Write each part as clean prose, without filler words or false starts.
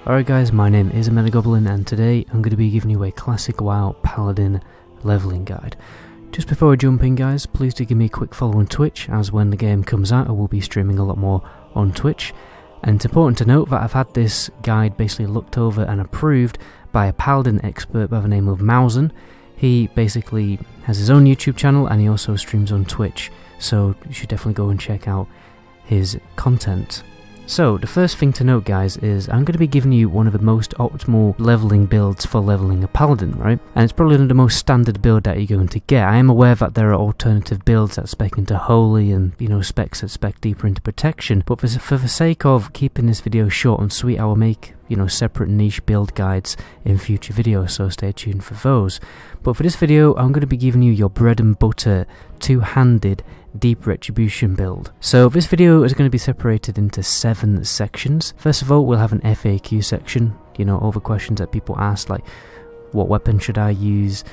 Alright guys, my name is Goblin, and today I'm going to be giving you a classic WoW Paladin leveling guide. Just before we jump in guys, please do give me a quick follow on Twitch, as when the game comes out I will be streaming a lot more on Twitch. And it's important to note that I've had this guide basically looked over and approved by a Paladin expert by the name of Mowsen. He basically has his own YouTube channel and he also streams on Twitch, so you should definitely go and check out his content. So, the first thing to note guys is I'm going to be giving you one of the most optimal leveling builds for leveling a Paladin, right? And it's probably the most standard build that you're going to get. I am aware that there are alternative builds that spec into Holy and, specs that spec deeper into Protection, but for the sake of keeping this video short and sweet, I will make, separate niche build guides in future videos, so stay tuned for those. But for this video, I'm going to be giving you your bread and butter, two-handed, deep retribution build. So this video is going to be separated into 7 sections. First of all, we'll have an FAQ section, all the questions that people ask, like what weapon should I use,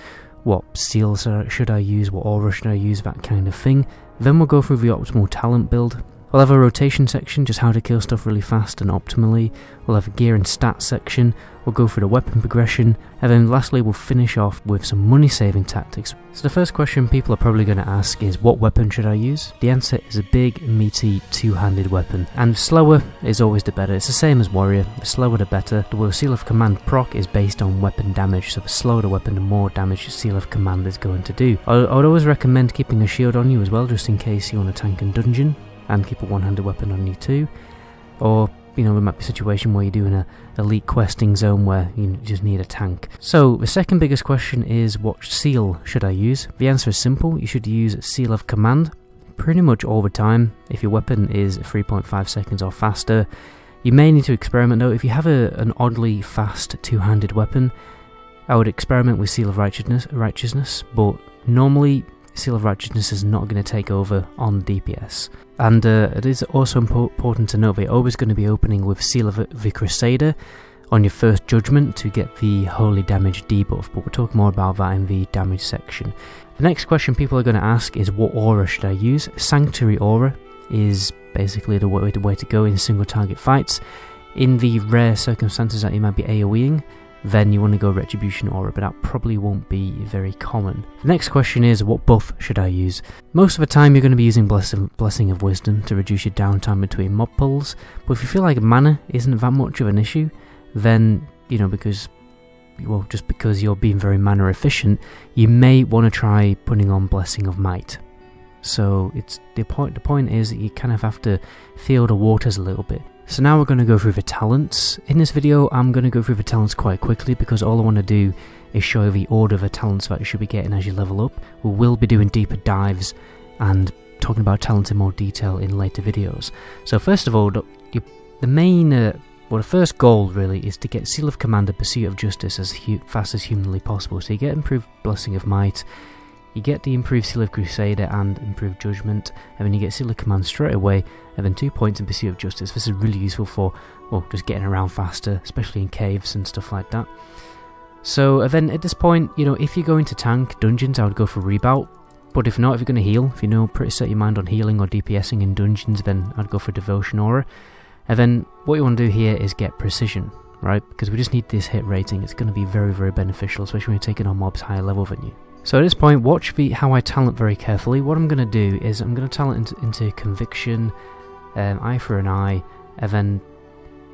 what seal should I use, what aura should I use, that kind of thing. Then we'll go through the optimal talent build. We'll have a rotation section, just how to kill stuff really fast and optimally. We'll have a gear and stats section. We'll go through the weapon progression, and then lastly we'll finish off with some money saving tactics. So the first question people are probably going to ask is, what weapon should I use? The answer is a big, meaty, two-handed weapon. And slower is always the better. It's the same as warrior, the slower the better. The seal of command proc is based on weapon damage, so the slower the weapon, the more damage the seal of command is going to do. I would always recommend keeping a shield on you as well, just in case you want to tank in dungeon, and keep a one-handed weapon on you too. Or, there might be a situation where you're doing a elite questing zone where you just need a tank. So, the second biggest question is, what seal should I use? The answer is simple. You should use Seal of Command pretty much all the time. If your weapon is 3.5 seconds or faster, you may need to experiment though. If you have an oddly fast two-handed weapon, I would experiment with Seal of Righteousness, but normally Seal of Righteousness is not going to take over on DPS. And it is also important to note that you're always going to be opening with Seal of the Crusader on your first judgment to get the holy damage debuff, but we'll talk more about that in the damage section. The next question people are going to ask is, what aura should I use? Sanctuary aura is basically the way to go in single target fights. In the rare circumstances that you might be AoEing, then you want to go Retribution Aura, but that probably won't be very common. The next question is, what buff should I use? Most of the time you're going to be using Blessing of Wisdom to reduce your downtime between mob pulls, but if you feel like mana isn't that much of an issue, then, just because you're being very mana efficient, you may want to try putting on Blessing of Might. So the point is that you kind of have to feel the waters a little bit. So now we're going to go through the talents. In this video I'm going to go through the talents quite quickly because all I want to do is show you the order of the talents that you should be getting as you level up. We will be doing deeper dives and talking about talents in more detail in later videos. So first of all, the first goal really is to get Seal of Command and Pursuit of Justice as fast as humanly possible. So you get improved Blessing of Might, you get the improved Seal of Crusader and improved Judgment, and then you get Seal of Command straight away, and then 2 points in Pursuit of Justice. This is really useful for, just getting around faster, especially in caves and stuff like that. So then at this point, if you're going to tank dungeons, I would go for Rebout, but if not, if you're going to heal, if you pretty set your mind on healing or DPSing in dungeons, then I'd go for Devotion Aura. And then what you want to do here is get Precision, right? Because we just need this hit rating. It's going to be very, very beneficial, especially when you're taking on mobs higher level than you. So at this point, watch how I talent very carefully. What I'm going to do is I'm going to talent into Conviction, Eye for an Eye, and then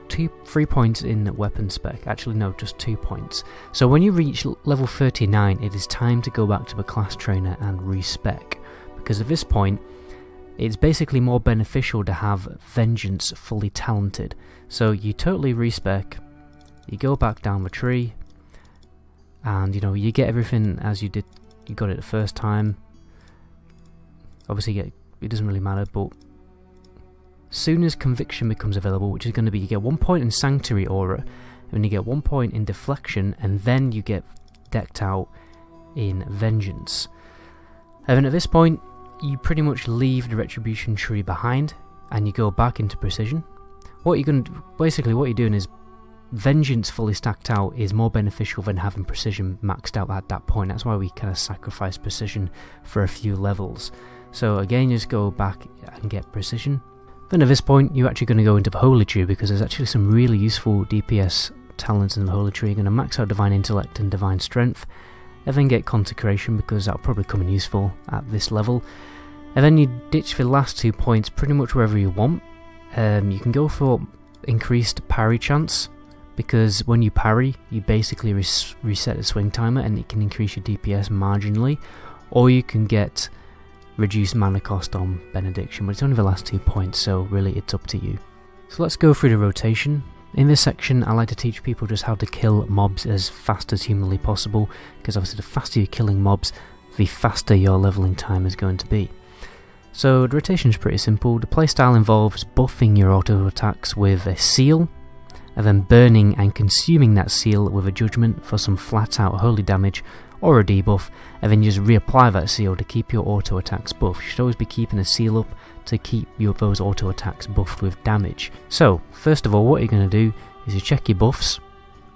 3 points in weapon spec. Actually no, just 2 points. So when you reach level 39, it is time to go back to the class trainer and respec, because at this point it's basically more beneficial to have Vengeance fully talented. So you totally respec, you go back down the tree, and you get everything as you got it the first time. Obviously it doesn't really matter, but soon as Conviction becomes available, which is going to be, you get 1 point in Sanctuary Aura, and you get 1 point in Deflection, and then you get decked out in Vengeance. And then at this point you pretty much leave the Retribution tree behind and you go back into Precision. What you're doing is Vengeance fully stacked out is more beneficial than having Precision maxed out at that point. That's why we kind of sacrifice Precision for a few levels. So again, just go back and get Precision. Then at this point you're actually going to go into the Holy Tree, because there's actually some really useful DPS talents in the Holy Tree. You're going to max out Divine Intellect and Divine Strength, and then get Consecration, because that'll probably come in useful at this level. And then you ditch the last 2 points pretty much wherever you want. You can go for increased parry chance, because when you parry you basically reset the swing timer and it can increase your DPS marginally, or you can get reduced mana cost on Benediction, but it's only the last 2 points, so really it's up to you. So let's go through the rotation. In this section I like to teach people just how to kill mobs as fast as humanly possible, because obviously the faster you're killing mobs, the faster your leveling time is going to be. So the rotation is pretty simple. The playstyle involves buffing your auto attacks with a seal, and then burning and consuming that seal with a judgment for some flat out holy damage or a debuff, and then you just reapply that seal to keep your auto attacks buffed. You should always be keeping a seal up to keep those auto attacks buffed with damage. So first of all, what you're going to do is you check your buffs,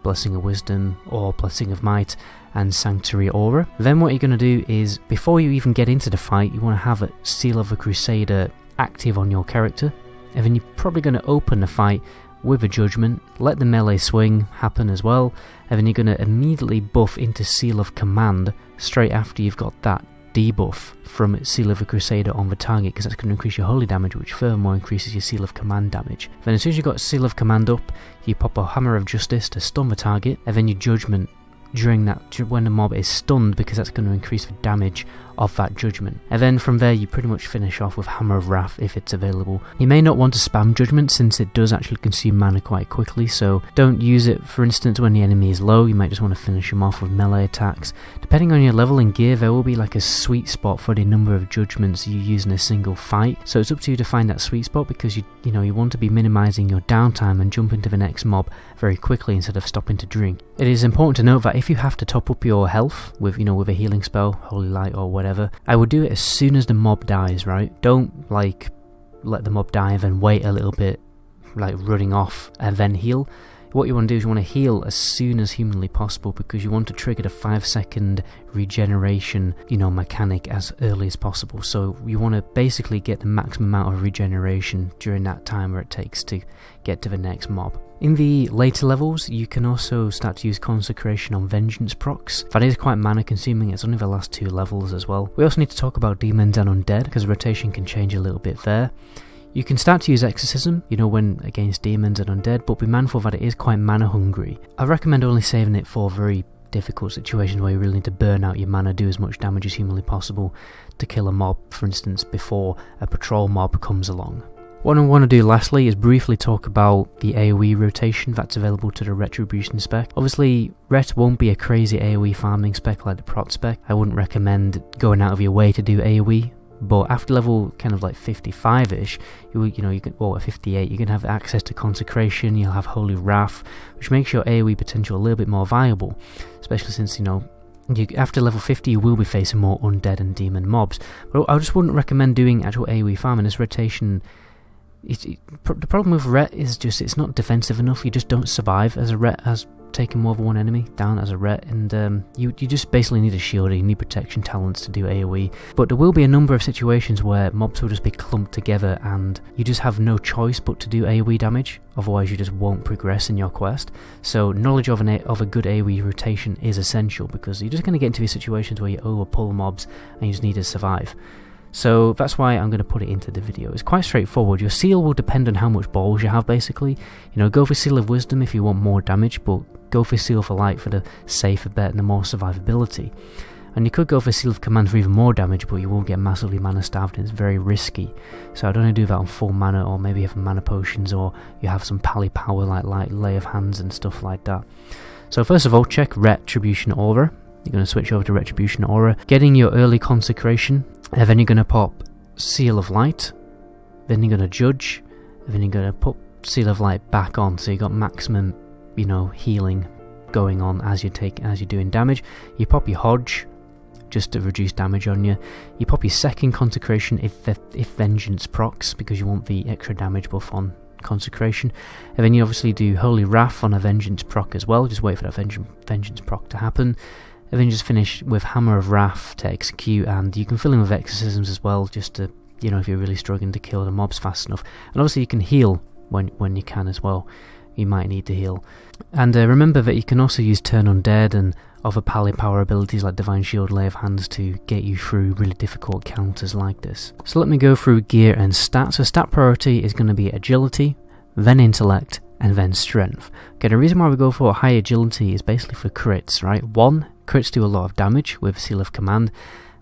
Blessing of Wisdom or Blessing of Might and Sanctuary Aura. Then what you're going to do is, before you even get into the fight, you want to have a Seal of a Crusader active on your character, and then you're probably going to open the fight with a judgment, let the melee swing happen as well, and then you're going to immediately buff into Seal of Command straight after you've got that debuff from Seal of a Crusader on the target, because that's going to increase your holy damage, which furthermore increases your Seal of Command damage. Then as soon as you've got Seal of Command up, you pop a Hammer of Justice to stun the target, and then your judgment during that, when the mob is stunned, because that's going to increase the damage of that judgment. And then from there you pretty much finish off with Hammer of Wrath if it's available. You may not want to spam judgment, since it does actually consume mana quite quickly, so don't use it for instance when the enemy is low. You might just want to finish him off with melee attacks. Depending on your level and gear, there will be like a sweet spot for the number of judgments you use in a single fight, so it's up to you to find that sweet spot, because you want to be minimizing your downtime and jump into the next mob very quickly instead of stopping to drink. It is important to note that if you have to top up your health with with a healing spell, Holy Light or whatever, I would do it as soon as the mob dies, right? Don't like let the mob die and then wait a little bit, like running off and then heal. What you want to do is you want to heal as soon as humanly possible, because you want to trigger the 5-second regeneration mechanic as early as possible. So you want to basically get the maximum amount of regeneration during that time where it takes to get to the next mob. In the later levels you can also start to use Consecration on Vengeance procs. That is quite mana consuming, it's only the last 2 levels as well. We also need to talk about Demons and Undead, because rotation can change a little bit there. You can start to use Exorcism, when against demons and undead, but be mindful that it is quite mana hungry. I recommend only saving it for very difficult situations where you really need to burn out your mana, do as much damage as humanly possible to kill a mob, for instance, before a patrol mob comes along. What I want to do lastly is briefly talk about the AOE rotation that's available to the Retribution spec. Obviously, Ret won't be a crazy AOE farming spec like the Prot spec. I wouldn't recommend going out of your way to do AOE. But after level kind of like 55ish, you can, at 58, you can have access to Consecration, you'll have Holy Wrath, which makes your AoE potential a little bit more viable, especially since, after level 50 you will be facing more undead and demon mobs. But I just wouldn't recommend doing actual AoE farming. This rotation, the problem with Ret is just it's not defensive enough. You just don't survive as a Ret as taking more than one enemy down as a Ret, and you just basically need a shield, you need protection talents to do AoE. But there will be a number of situations where mobs will just be clumped together and you just have no choice but to do AoE damage, otherwise you just won't progress in your quest. So knowledge of a good AoE rotation is essential, because you're just going to get into these situations where you overpull mobs and you just need to survive. So that's why I'm going to put it into the video. It's quite straightforward. Your seal will depend on how much balls you have, basically. Go for Seal of Wisdom if you want more damage, but go for Seal for Light for the safer bet and the more survivability. And you could go for Seal of Command for even more damage, but you will get massively mana starved and it's very risky. So I'd only do that on full mana, or maybe you have mana potions, or you have some pally power like Lay of Hands and stuff like that. So first of all, check Retribution Aura. You're going to switch over to Retribution Aura, getting your early Consecration, and then you're going to pop Seal of Light, then you're going to Judge, and then you're going to put Seal of Light back on, so you got maximum, healing going on as you're doing damage. You pop your Hodge, just to reduce damage on you. You pop your second Consecration if Vengeance procs, because you want the extra damage buff on Consecration, and then you obviously do Holy Wrath on a Vengeance proc as well. Just wait for that Vengeance proc to happen. And then just finish with Hammer of Wrath to execute, and you can fill in with Exorcisms as well, just to you know, if you're really struggling to kill the mobs fast enough. And obviously you can heal when you can as well. You might need to heal. And remember that you can also use Turn Undead and other pally power abilities like Divine Shield, Lay of Hands to get you through really difficult counters like this. So let me go through gear and stats. So stat priority is going to be agility, then intellect, and then strength. Okay, the reason why we go for high agility is basically for crits, right? 1, crits do a lot of damage with Seal of Command,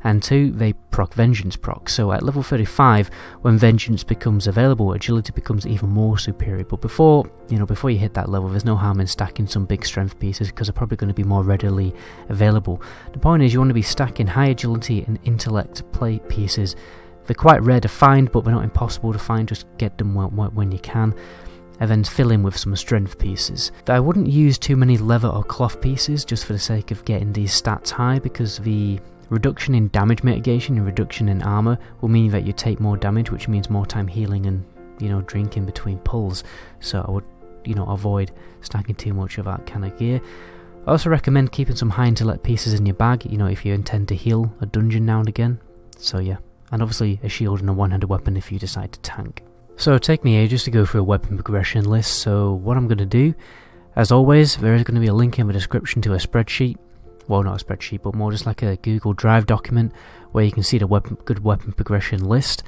and 2, they proc Vengeance proc. So at level 35, when Vengeance becomes available, agility becomes even more superior. But before you hit that level, there's no harm in stacking some big strength pieces because they're probably going to be more readily available. The point is you want to be stacking high agility and intellect plate pieces. They're quite rare to find, but they're not impossible to find. Just get them when you can. And then fill in with some strength pieces. I wouldn't use too many leather or cloth pieces just for the sake of getting these stats high, because the reduction in damage mitigation and reduction in armor will mean that you take more damage, which means more time healing and, you know, drinking between pulls. So I would, you know, avoid stacking too much of that kind of gear. I also recommend keeping some high intellect pieces in your bag, you know, if you intend to heal a dungeon now and again. So yeah, and obviously a shield and a one-handed weapon if you decide to tank. So take me ages to go through a weapon progression list, so what I'm going to do, as always, there is going to be a link in the description to a spreadsheet. Well, not a spreadsheet, but more just like a Google Drive document where you can see the good weapon progression list.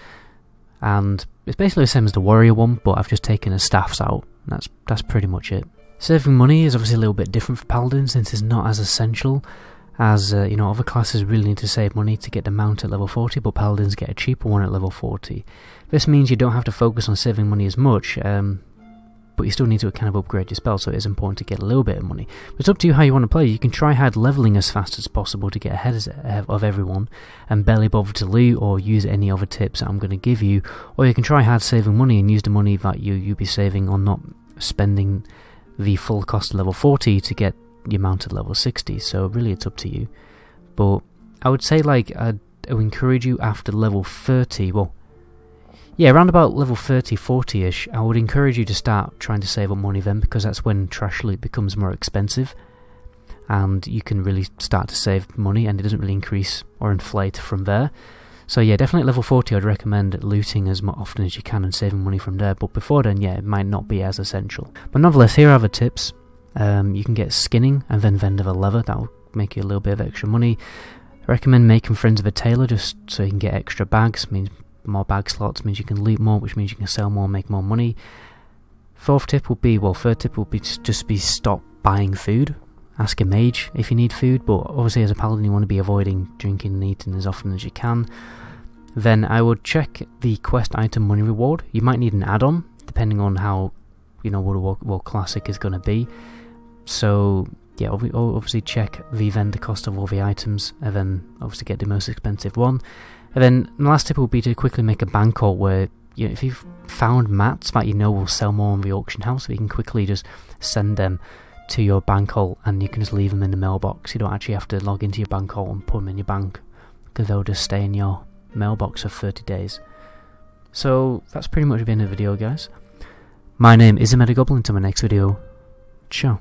And it's basically the same as the warrior one, but I've just taken the staffs out. That's pretty much it. Saving money is obviously a little bit different for Paladin, since it's not as essential as you know, other classes really need to save money to get the mount at level 40, but Paladins get a cheaper one at level 40. This means you don't have to focus on saving money as much, but you still need to kind of upgrade your spell, so it is important to get a little bit of money. But it's up to you how you want to play. You can try hard leveling as fast as possible to get ahead of everyone and barely bother to loot or use any other tips that I'm going to give you, or you can try hard saving money and use the money that you'll be saving on not spending the full cost of level 40 to get your mount at level 60, so really it's up to you. But I would say, like, I would encourage you after level 30, well, yeah, around about level 30, 40ish, I would encourage you to start trying to save up money then, because that's when trash loot becomes more expensive and you can really start to save money and it doesn't really increase or inflate from there. So yeah, definitely at level 40 I'd recommend looting as often as you can and saving money from there, but before then, yeah, it might not be as essential. But nonetheless, here are the tips. You can get skinning and then vendor the leather, that will make you a little bit of extra money. I recommend making friends with a tailor just so you can get extra bags, means more bag slots, means you can loot more, which means you can sell more, make more money. Third tip would be just stop buying food. Ask a mage if you need food, but obviously as a paladin you want to be avoiding drinking and eating as often as you can. Then I would check the quest item money reward. You might need an add-on, depending on how, you know, what classic is going to be. So yeah, obviously check the vendor cost of all the items, and then obviously get the most expensive one. And then the last tip would be to quickly make a bank haul where, you know, if you've found mats that you know will sell more on the auction house, you can quickly just send them to your bank haul and you can just leave them in the mailbox. You don't actually have to log into your bank haul and put them in your bank, because they'll just stay in your mailbox for 30 days. So that's pretty much the end of the video, guys. My name is Goblin. Until my next video, ciao.